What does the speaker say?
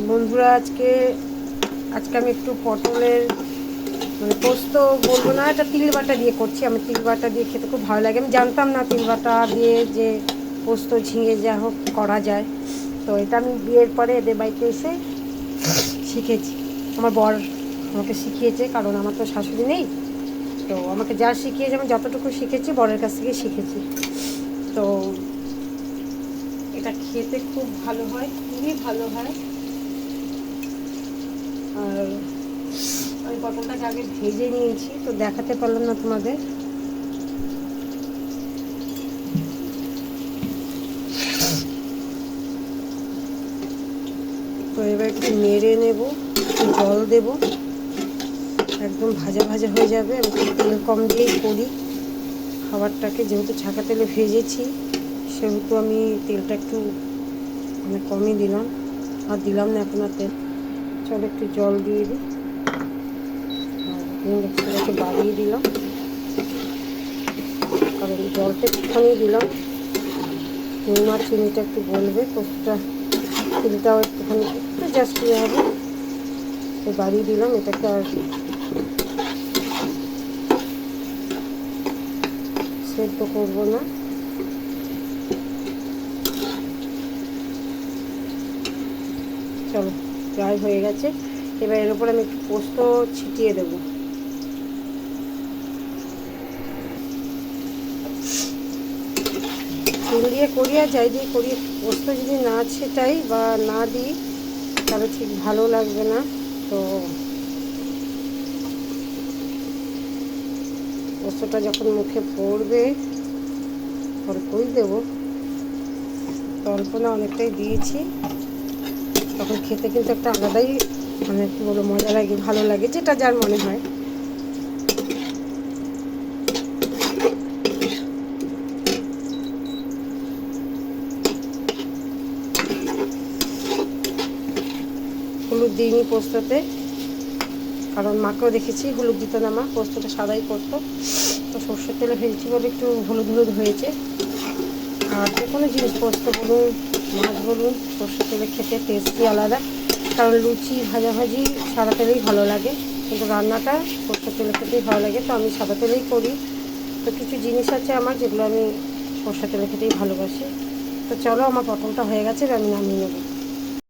বন্ধুরা, আজকে আমি একটু পটলের মানে পোস্ত বলবো না, এটা তিল বাটা দিয়ে করছি। আমি তিল বাটা দিয়ে খেতে খুব ভালো লাগে। আমি জানতাম না তিল বাটা দিয়ে যে পোস্ত ঝিঙে যা হোক করা যায়। তো এটা আমি বিয়ের পরে এদের বাড়িতে এসে শিখেছি। আমার বর আমাকে শিখিয়েছে, কারণ আমার তো শাশুড়ি নেই। তো আমাকে যা শিখিয়েছে, আমি যতটুকু শিখেছি বরের কাছ থেকে শিখেছি। তো এটা খেতে খুব ভালো হয়, খুবই ভালো হয়। আর আমি পটলটাকে আগে ভেজে নিয়েছি, তো দেখাতে পারলাম না তোমাদের। তো এবার একটু নেড়ে নেব, জল দেব, একদম ভাজা ভাজা হয়ে যাবে। আমি তেল কম দিয়েই করি খাবারটাকে, যেহেতু ছাঁকা তেলে ভেজেছি সেহেতু আমি তেলটা একটু মানে কমই দিলাম, আর দিলাম না এখন আর তেল। চলো একটু জল দিয়ে দিই, একটু বাড়িয়ে দিলাম, কারণ জলটা একটুখানি দিলাম। নুন আর চিনিটা একটু গলবে, পোস্তটা তেলটাও একটুখানি একটু জাস্ট ইয়ে হবে, তো বাড়িয়ে দিলাম। এটাকে আর সেদ্ধ করবো না। চলো, প্রায় হয়ে গেছে। এবার এর উপর আমি একটু পোস্ত ছিটিয়ে দেবো। তেল দিয়ে করি আর যাই দিয়ে করি, পোস্ত যদি না ছেটাই বা না দিই তাহলে ঠিক ভালো লাগবে না। তো পোস্তটা যখন মুখে পড়বে অল্পই দেবো, তো অল্প না অনেকটাই দিয়েছি। তখন খেতে কিন্তু একটা আলাদাই মানে কী বলবো মজা লাগে, ভালো লাগে, যেটা যার মনে হয়। হলুদ দিইনি পোস্ততে, কারণ মাকেও দেখেছি হলুদ দিত না, মা পোস্তটা সাদাই করতো। তো সর্ষের তেলে ভেজেছি বলে একটু হলুদ হলুদ হয়েছে। আর যে কোনো জিনিস, পোস্ত বলুন মাছ বলুন, সর্ষের তেলে খেতে টেস্টই আলাদা। কারণ লুচি ভাজাভাজি সাদা তেলেই ভালো লাগে, কিন্তু রান্নাটা সর্ষের তেলে খেতেই ভালো লাগে। তো আমি সাদা তেলেই করি। তো কিছু জিনিস আছে আমার যেগুলো আমি সর্ষের তেলে খেতেই ভালোবাসি। তো চলো, আমার পটলটা হয়ে গেছে, আমি নামিয়ে নেবো।